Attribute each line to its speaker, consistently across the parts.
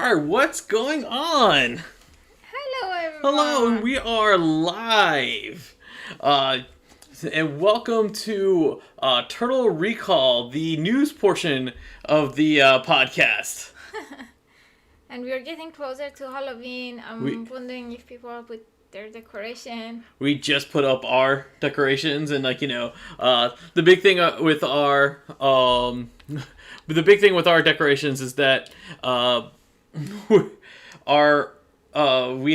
Speaker 1: Alright, what's going on?
Speaker 2: Hello, everyone.
Speaker 1: Hello, and we are live. And welcome to Turtle Recall, the news portion of the podcast.
Speaker 2: And we are getting closer to Halloween. I'm wondering if people put their decoration.
Speaker 1: We just put up our decorations, and the big thing with our decorations is that we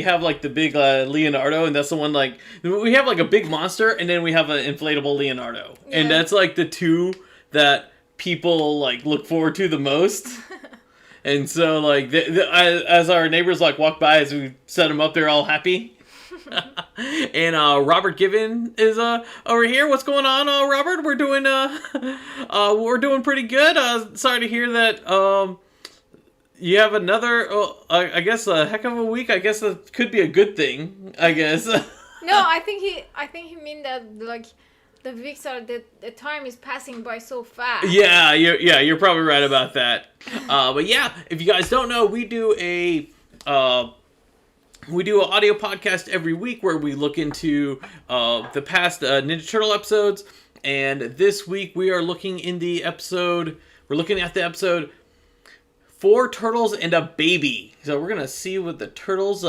Speaker 1: have like the big Leonardo, and that's the one we have like a big monster, and then we have an inflatable Leonardo, and that's like the two that people like look forward to the most. And so as our neighbors walk by as we set them up, they're all happy. And Robert Given is over here. What's going on, Robert? We're doing pretty good. Sorry to hear that you have another I guess a heck of a week. I guess that could be a good thing, I guess.
Speaker 2: No, I think he mean that the weeks are the time is passing by so fast.
Speaker 1: Yeah, you're probably right about that. But yeah, if you guys don't know, we do an audio podcast every week where we look into the past Ninja Turtle episodes, and this week we are looking at the episode 4 Turtles and a Baby. So we're gonna see what the turtles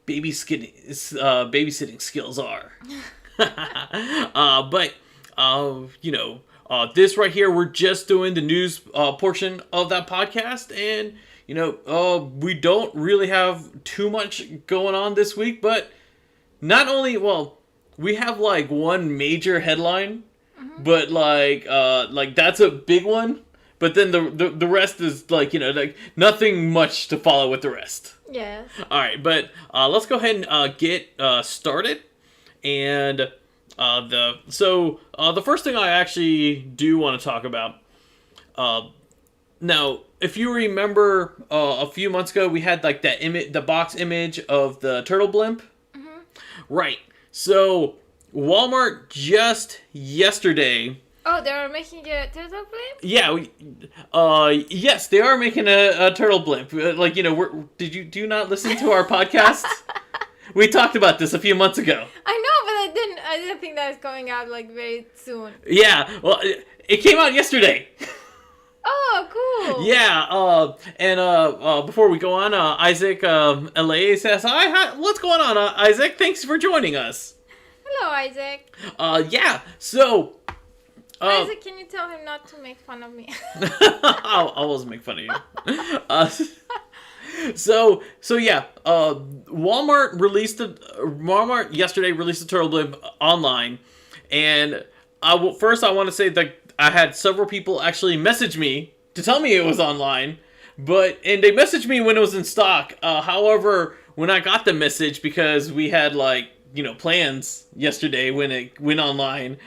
Speaker 1: babysitting skills are. But this right here, we're just doing the news portion of that podcast, and we don't really have too much going on this week. But not only, we have one major headline, but that's a big one. But then the rest is nothing much to follow with the rest.
Speaker 2: Yes.
Speaker 1: All right, but let's go ahead and get started. And the first thing I actually do want to talk about, now, if you remember, a few months ago we had the box image of the turtle blimp. Mm-hmm. Right. So Walmart just yesterday.
Speaker 2: Oh, they are making a turtle blimp?
Speaker 1: Yeah. Yes, they are making a turtle blimp. Do you not listen to our podcast? We talked about this a few months ago.
Speaker 2: I know, but I didn't think that was coming out very soon.
Speaker 1: Yeah, well, it came out yesterday.
Speaker 2: Oh, cool.
Speaker 1: Yeah, and before we go on, Isaac LA says, "Hi, what's going on, Isaac? Thanks for joining us."
Speaker 2: Hello, Isaac.
Speaker 1: Yeah, so...
Speaker 2: Isaac, can you tell him not to make fun of me?
Speaker 1: I'll always make fun of you. So yeah, Walmart yesterday released the turtle blimp online, and I want to say that I had several people actually message me to tell me it was online, and they messaged me when it was in stock. However, when I got the message, because we had plans yesterday when it went online,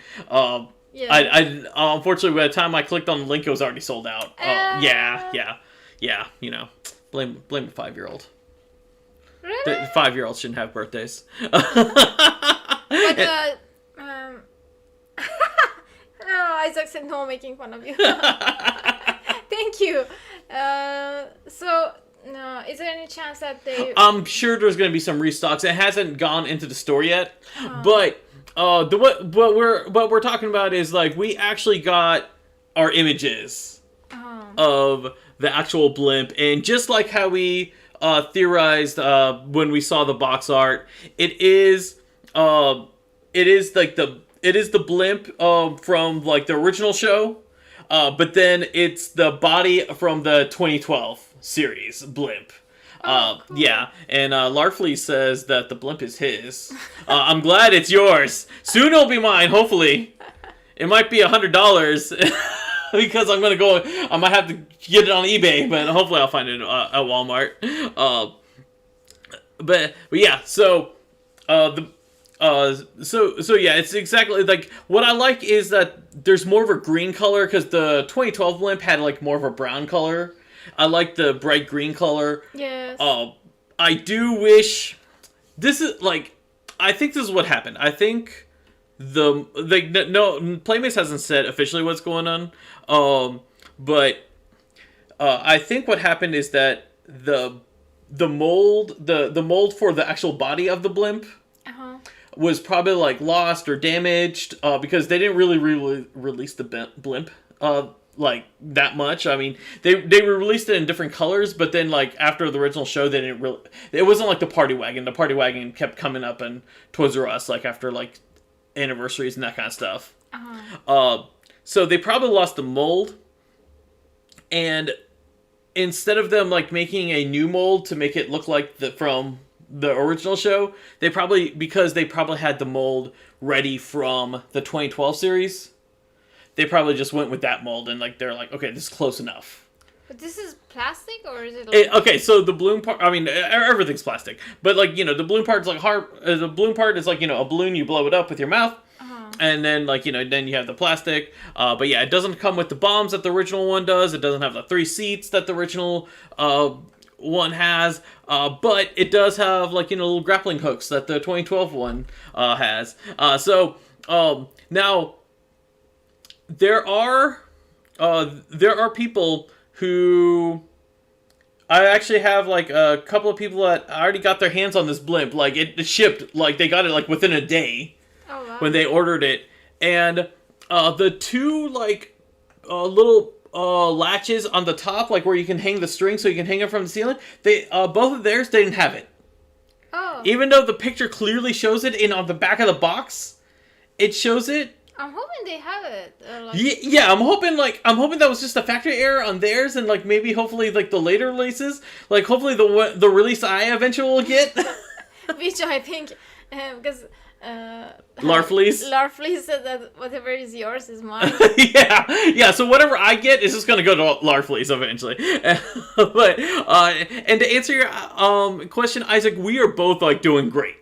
Speaker 2: yeah.
Speaker 1: I unfortunately by the time I clicked on the link, it was already sold out. Yeah. Blame a 5-year-old.
Speaker 2: Really?
Speaker 1: The 5-year-olds shouldn't have birthdays.
Speaker 2: Isaac said no, making fun of you. Thank you. Is there any chance that they...
Speaker 1: I'm sure there's going to be some restocks. It hasn't gone into the store yet, but what we're talking about is we actually got our images of the actual blimp, and just like how we theorized when we saw the box art, it is the blimp from the original show, but then it's the body from the 2012 series blimp.
Speaker 2: Cool.
Speaker 1: Yeah, and Larfleeze says that the blimp is his. I'm glad it's yours. Soon it'll be mine, hopefully. It might be $100 because I might have to get it on eBay, but hopefully I'll find it at Walmart. But yeah, so yeah, it's exactly what I like is that there's more of a green color, because the 2012 blimp had more of a brown color. I like the bright green color.
Speaker 2: Yes.
Speaker 1: I do wish this is I think this is what happened. I think Playmates hasn't said officially what's going on. But I think what happened is that the mold the mold for the actual body of the blimp was probably like lost or damaged because they didn't really release the blimp like that much. I mean, they released it in different colors, but then like after the original show, they didn't really. It wasn't like the party wagon. The party wagon kept coming up in Toys R Us like after like anniversaries and that kind of stuff. So they probably lost the mold, and instead of them like making a new mold to make it look like from the original show, because they probably had the mold ready from the 2012 series. They probably just went with that mold and like they're like, okay, this is close enough.
Speaker 2: But this is plastic or is it? Like...
Speaker 1: okay, so the balloon part. I mean, everything's plastic, but like the balloon part is like hard. The balloon part is like a balloon. You blow it up with your mouth, and then like then you have the plastic. But yeah, it doesn't come with the bombs that the original one does. It doesn't have the 3 seats that the original one has. But it does have like little grappling hooks that the 2012 one has. Now. There are people who I actually have like a couple of people that already got their hands on this blimp. Like it shipped, like they got it like within a day when they ordered it, and the 2 like little latches on the top, like where you can hang the string, so you can hang it from the ceiling. They both of theirs they didn't have it. Even though the picture clearly shows it on the back of the box, it shows it.
Speaker 2: I'm hoping they have it.
Speaker 1: Yeah, I'm hoping that was just a factory error on theirs, and like maybe hopefully like the later releases, like hopefully the release I eventually will get.
Speaker 2: Which I think because
Speaker 1: Larfleeze
Speaker 2: said that whatever is yours is mine.
Speaker 1: yeah. So whatever I get is just gonna go to Larfleeze eventually. But and to answer your question, Isaac, we are both like doing great.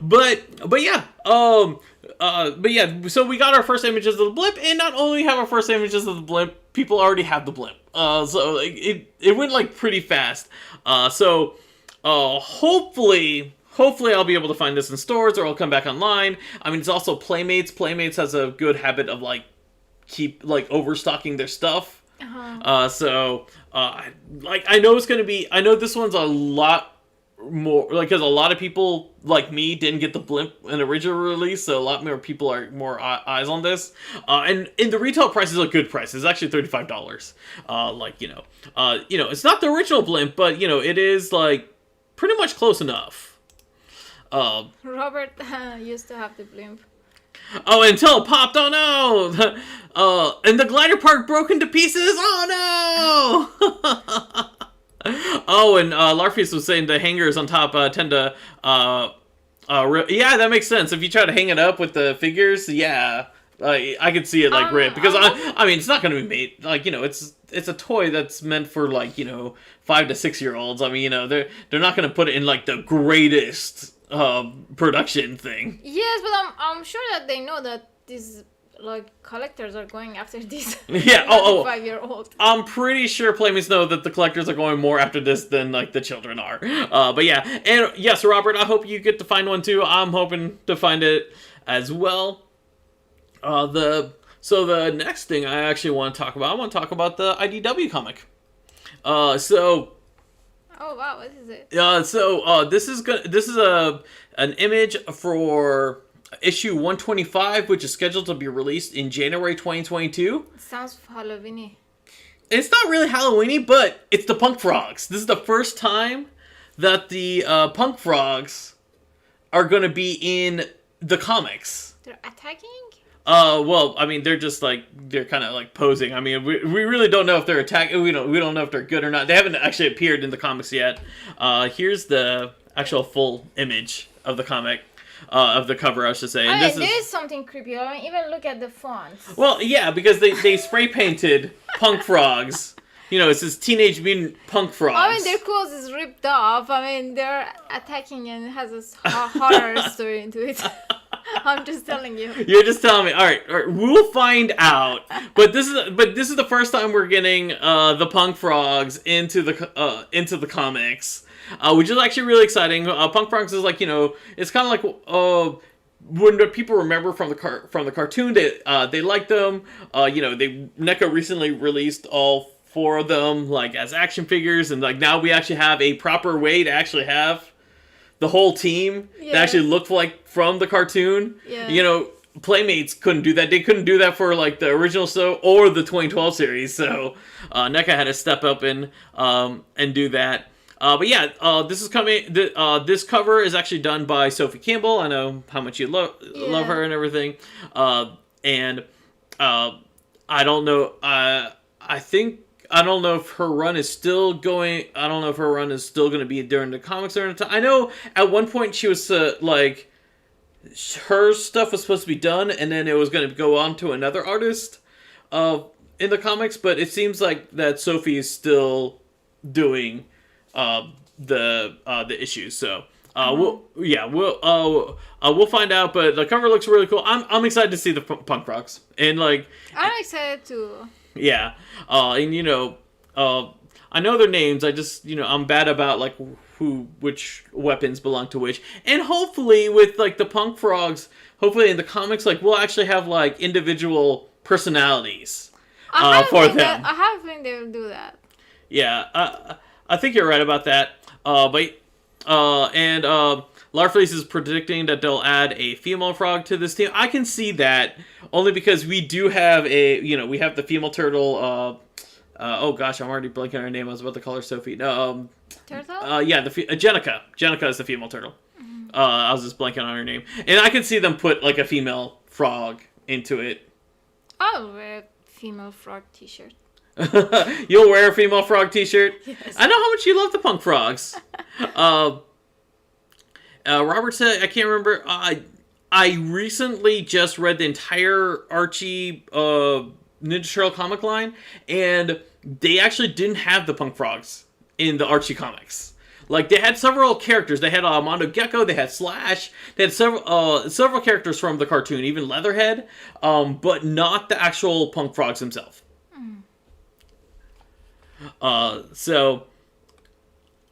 Speaker 1: But yeah. So we got our first images of the blimp, and not only have our first images of the blimp, people already have the blimp. So like, it went like pretty fast. Hopefully I'll be able to find this in stores, or I'll come back online. I mean, it's also Playmates. Playmates has a good habit of like keep like overstocking their stuff. Like I know this one's a lot more, like, because a lot of people like me didn't get the blimp in the original release, so a lot more people are more eyes on this, and the retail price is a good price. It's actually $35. It's not the original blimp, but it is like pretty much close enough.
Speaker 2: Robert used to have the blimp.
Speaker 1: Until it popped. Oh no! And the glider part broke into pieces. Oh no! And Larfleeze was saying the hangers on top tend to, yeah, that makes sense. If you try to hang it up with the figures, yeah, I could see it like rip, because I mean, it's not going to be made like it's a toy that's meant for like 5 to 6 year olds. I mean, they're not going to put it in like the greatest production thing.
Speaker 2: Yes, but I'm sure that they know that these like collectors are going after these.
Speaker 1: Yeah.
Speaker 2: 5-year-old.
Speaker 1: I'm pretty sure Playmates know that the collectors are going more after this than like the children are. But yeah, and yes, Robert, I hope you get to find one too. I'm hoping to find it as well. The next thing I actually want to talk about, I want to talk about the IDW comic.
Speaker 2: Oh wow, what is it?
Speaker 1: This is an image for issue 125, which is scheduled to be released in January 2022.
Speaker 2: It sounds Halloween-y.
Speaker 1: It's not really Halloween-y, but it's the Punk Frogs. This is the first time that the Punk Frogs are going to be in the comics.
Speaker 2: They're attacking?
Speaker 1: Well, I mean, they're just like, they're kind of like posing. I mean, we really don't know if they're attacking. We don't know if they're good or not. They haven't actually appeared in the comics yet. Here's the actual full image of the comic. Of the cover, I should say. And
Speaker 2: there is something creepy. I mean, even look at the fonts.
Speaker 1: Well, yeah, because they spray painted Punk Frogs. It says Teenage Mutant Punk Frogs.
Speaker 2: I mean, their clothes is ripped off. I mean, they're attacking and it has this horror story into it. I'm just telling you. You're
Speaker 1: just telling me. All right, we'll find out. But this is the first time we're getting the Punk Frogs into the comics. Which is actually really exciting. Punk Frogs is like, it's kind of like when people remember from the cartoon, they like them. NECA recently released all for them, like as action figures, and like now we actually have a proper way to actually have the whole team that actually looked like from the cartoon.
Speaker 2: Yeah.
Speaker 1: You know, Playmates couldn't do that. They couldn't do that for like the original show or the 2012 series. So NECA had to step up and do that. But yeah, this is coming. This cover is actually done by Sophie Campbell. I know how much you love her and everything. And I don't know. I don't know if her run is still going. I don't know if her run is still going to be during the comics during the time. I know at one point she was like, her stuff was supposed to be done, and then it was going to go on to another artist in the comics. But it seems like that Sophie is still doing the issues. So we'll find out. But the cover looks really cool. I'm excited to see the Punk Frogs, and like
Speaker 2: I'm excited too.
Speaker 1: Yeah, and you know, I know their names. I just, you know, I'm bad about like which weapons belong to which. And hopefully with like the Punk Frogs, hopefully in the comics, like we'll actually have like individual personalities for them.
Speaker 2: I have a feeling they will do that.
Speaker 1: Yeah, I think you're right about that. Larfleeze is predicting that they'll add a female frog to this team. I can see that only because we do have we have the female turtle. Oh gosh, I'm already blanking on her name. I was about to call her Sophie.
Speaker 2: Turtle?
Speaker 1: Yeah, Jenica. Jenica is the female turtle. Mm-hmm. I was just blanking on her name. And I can see them put like a female frog into it.
Speaker 2: I'll wear a female frog t-shirt.
Speaker 1: You'll wear a female frog t-shirt?
Speaker 2: Yes.
Speaker 1: I know how much you love the Punk Frogs. Robert said, I can't remember. I recently just read the entire Archie Ninja Turtle comic line, and they actually didn't have the Punk Frogs in the Archie comics. Like, they had several characters. They had Mondo Gecko, they had Slash, they had several characters from the cartoon, even Leatherhead, but not the actual Punk Frogs themselves. So,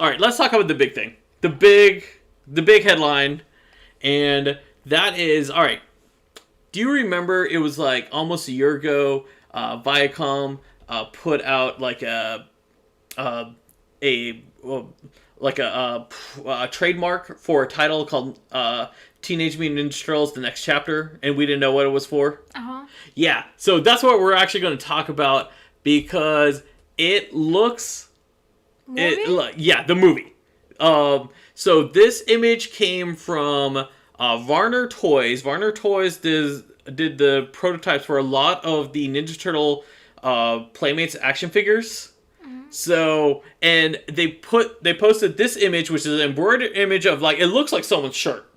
Speaker 1: alright, let's talk about the big thing. The big headline, and that is, alright, do you remember it was like almost a year ago, Viacom put out like a trademark for a title called Teenage Mutant Ninja Turtles: The Next Chapter, and we didn't know what it was for?
Speaker 2: Uh-huh.
Speaker 1: Yeah, so that's what we're actually going to talk about, because it looks... the movie. So this image came from Varner Toys. Varner Toys did the prototypes for a lot of the Ninja Turtle Playmates action figures. Mm-hmm. So, and they posted this image, which is an embroidered image of like, it looks like someone's shirt.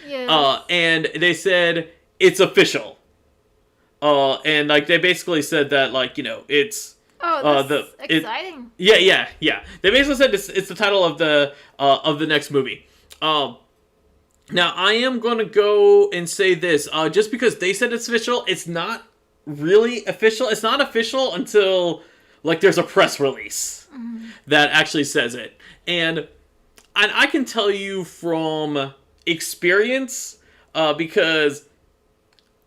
Speaker 2: Yeah.
Speaker 1: And they said it's official. And like they basically said that like, you know, it's
Speaker 2: that's exciting.
Speaker 1: Yeah. They basically said it's the title of the next movie. Now I am going to go and say this. Just because they said it's official, it's not really official. It's not official until like there's a press release that actually says it. And I can tell you from experience, because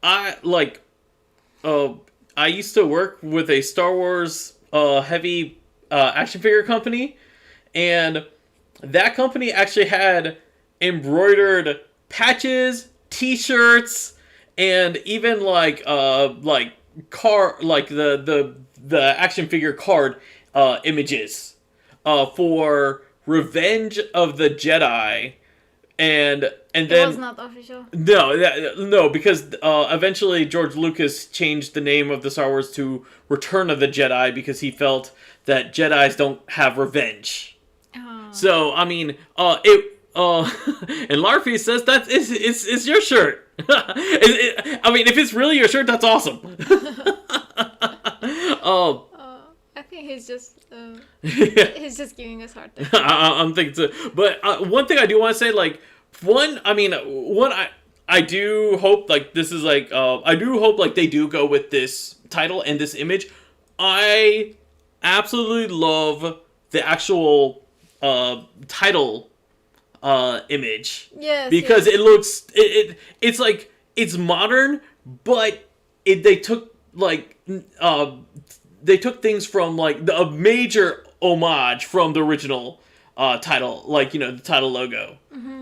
Speaker 1: I used to work with a Star Wars heavy action figure company, and that company actually had embroidered patches, T-shirts, and even like the action figure card images for Revenge of the Jedi. And then
Speaker 2: it was not official.
Speaker 1: No, because eventually George Lucas changed the name of the Star Wars to Return of the Jedi because he felt that Jedis don't have revenge.
Speaker 2: Oh.
Speaker 1: So I mean, and Larfy says it's your shirt. I mean, if it's really your shirt, that's awesome.
Speaker 2: I think he's just he's just giving us hard time.
Speaker 1: I'm thinking so. But one thing I do want to say, like, I do hope like this is like I do hope like they do go with this title and this image. I absolutely love the actual title image.
Speaker 2: Yes.
Speaker 1: Because it looks it's like it's modern, but they took like they took things from like a major homage from the original title, like the title logo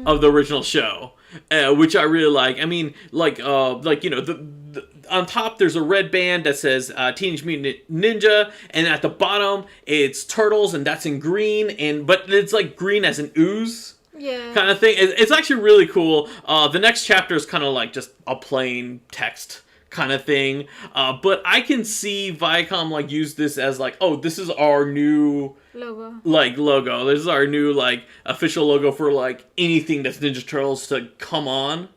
Speaker 1: of the original show, which I really like. I mean, like the on top there's a red band that says Teenage Mutant Ninja, and at the bottom it's Turtles, and that's in green, but it's like green as an ooze.
Speaker 2: Yeah.
Speaker 1: Kind of thing. It's actually really cool. The next chapter is kind of like just a plain text kind of thing. But I can see Viacom like use this as like, oh, this is our new logo. This is our new like official logo for like anything that's Ninja Turtles to come on.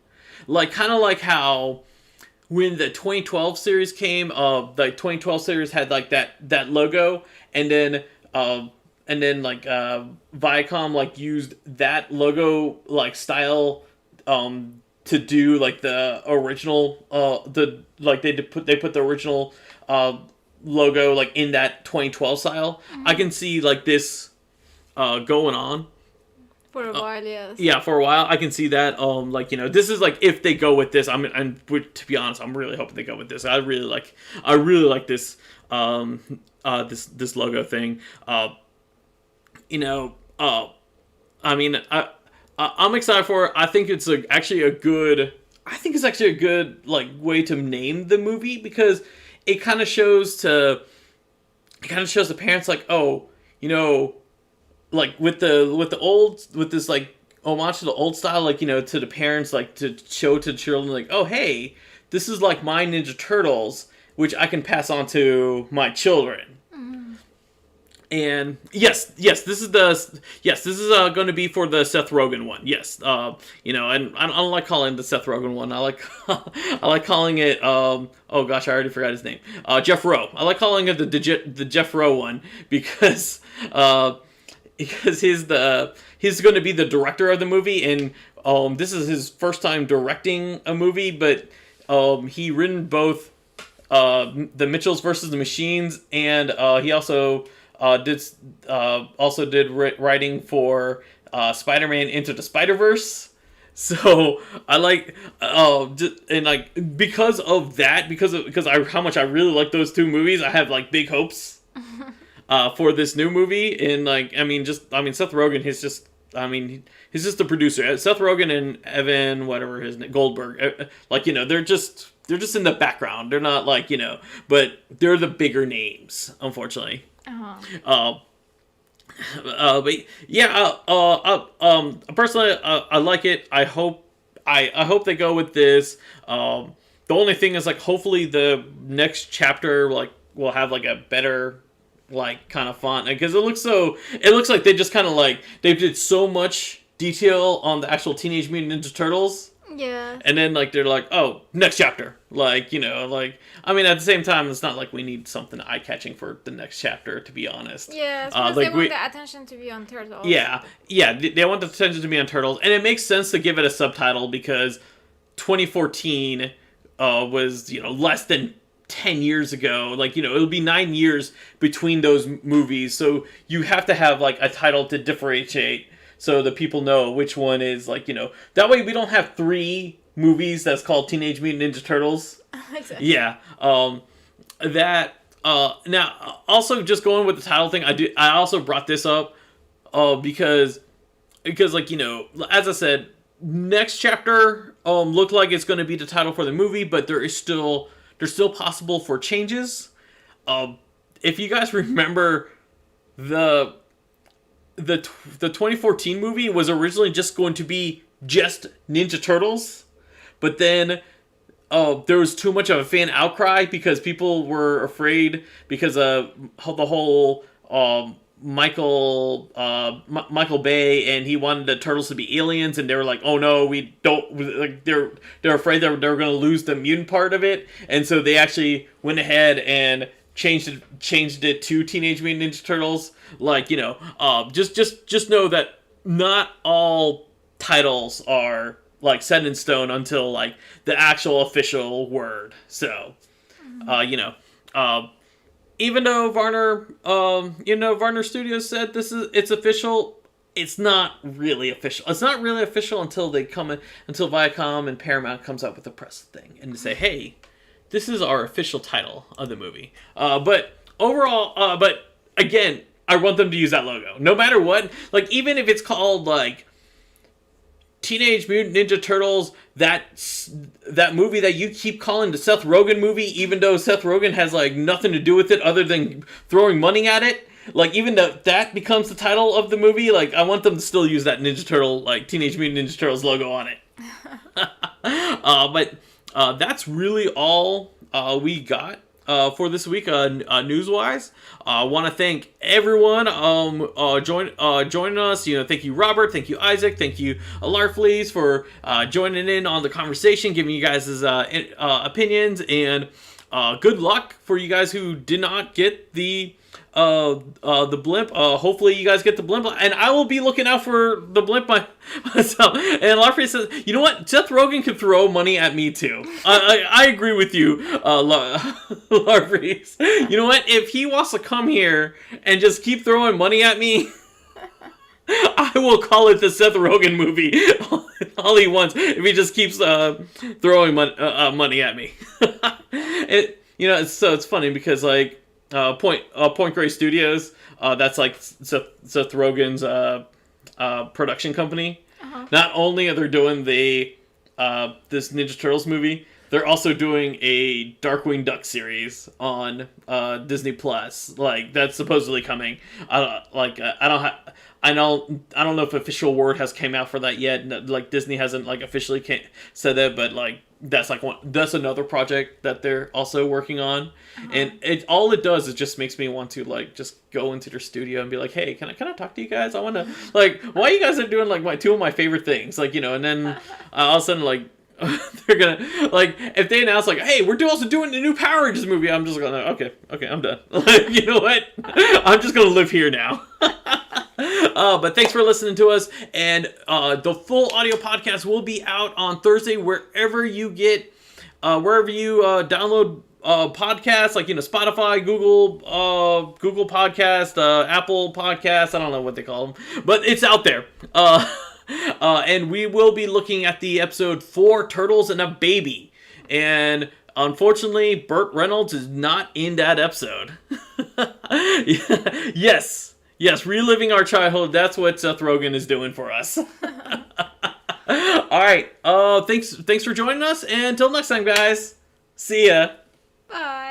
Speaker 1: Like kind of like how when the 2012 series came, the 2012 series had like that logo, and then like Viacom like used that logo like style to do like the original they put the original logo like in that 2012 style. I can see like this going on
Speaker 2: for a while. Yes.
Speaker 1: Yeah, for a while I can see that. This is like if they go with this. To be honest, I'm really hoping they go with this. I really like this this logo thing. I'm excited for it. I think it's actually a good like way to name the movie, because it kind of shows the parents like, oh, like with this like homage to the old style, like to the parents, like to show to the children like, oh hey, this is like my Ninja Turtles, which I can pass on to my children. And yes, this is going to be for the Seth Rogen one. Yes, and I don't like calling it the Seth Rogen one. I like calling it oh gosh, I already forgot his name. Jeff Rowe. I like calling it the Jeff Rowe one because he's going to be the director of the movie, and this is his first time directing a movie, but he written both the Mitchells versus the Machines, and he also did writing for Spider-Man Into the Spider-Verse. So I like and like because of that, because how much I really like those two movies, I have like big hopes for this new movie. And like Seth Rogen, he's just the producer. Seth Rogen and Evan whatever his name, Goldberg, they're just in the background. They're not like but they're the bigger names, unfortunately. But yeah, personally, I like it. I hope they go with this. The only thing is like, hopefully the next chapter like will have like a better like kind of font, because it looks like they just kind of like they did so much detail on the actual Teenage Mutant Ninja Turtles.
Speaker 2: Yeah.
Speaker 1: And then like they're like, oh, next chapter. Like, at the same time, it's not like we need something eye-catching for the next chapter, to be honest.
Speaker 2: Yeah, because they want the attention to be on Turtles.
Speaker 1: Yeah, they want the attention to be on Turtles, and it makes sense to give it a subtitle because 2014 was less than 10 years ago. Like, it'll be 9 years between those movies, so you have to have like a title to differentiate, so the people know which one is like, that way we don't have 3 movies that's called Teenage Mutant Ninja Turtles.
Speaker 2: Exactly. Yeah.
Speaker 1: Now also just going with the title thing, I also brought this up because like, as I said, next chapter looked like it's going to be the title for the movie, but there's still possible for changes. If you guys remember, the 2014 movie was originally just going to be just Ninja Turtles, but then there was too much of a fan outcry because people were afraid because of the whole Michael Bay, and he wanted the Turtles to be aliens, and they were like, oh no, we don't, like they're afraid that they're going to lose the mutant part of it, and so they actually went ahead and changed it to Teenage Mutant Ninja Turtles. Like, just know that not all titles are like set in stone until like the actual official word. So, even though Varner Studios said it's official, it's not really official. It's not really official until until Viacom and Paramount comes up with a press thing and to say, hey, this is our official title of the movie. But overall, but again, I want them to use that logo. No matter what, like, even if it's called, like, Teenage Mutant Ninja Turtles, that movie that you keep calling the Seth Rogen movie, even though Seth Rogen has, like, nothing to do with it other than throwing money at it. Like, even though that becomes the title of the movie, like, I want them to still use that Ninja Turtle, like, Teenage Mutant Ninja Turtles logo on it. But that's really all we got for this week, news-wise. I want to thank everyone joining us. You know, thank you, Robert. Thank you, Isaac. Thank you, Larfleeze, for joining in on the conversation, giving you guys his opinions, and good luck for you guys who did not get the blimp. Hopefully you guys get the blimp, and I will be looking out for the blimp myself. And Larfleeze says, you know what? Seth Rogen could throw money at me too. I agree with you, Larfleeze. You know what? If he wants to come here and just keep throwing money at me, I will call it the Seth Rogen movie all he wants if he just keeps throwing money at me. It's funny because, like, Point Grey Studios, that's like Seth Rogen's production company. Uh-huh. Not only are they doing this Ninja Turtles movie, they're also doing a Darkwing Duck series on Disney Plus. Like, that's supposedly coming. I don't know if official word has came out for that yet. Like, Disney hasn't, like, officially said that, but, like, that's another project that they're also working on. Uh-huh. And all it does is just makes me want to, like, just go into their studio and be like, hey, can I talk to you guys? I want to, like, why you guys are doing, like, two of my favorite things, like, you know. And then all of a sudden, like, they're gonna, like, if they announce, like, hey, we're also doing the new Power Rangers movie, I'm just gonna, okay, I'm done. Like, you know what? I'm just gonna live here now. But thanks for listening to us, and the full audio podcast will be out on Thursday wherever you download podcasts, like, you know, Spotify, Google Podcast, Apple Podcast. I don't know what they call them, but it's out there. And we will be looking at the episode 4 Turtles and a Baby, and unfortunately, Burt Reynolds is not in that episode. Yes, reliving our childhood. That's what Seth Rogen is doing for us. All right. Thanks for joining us. And until next time, guys. See ya.
Speaker 2: Bye.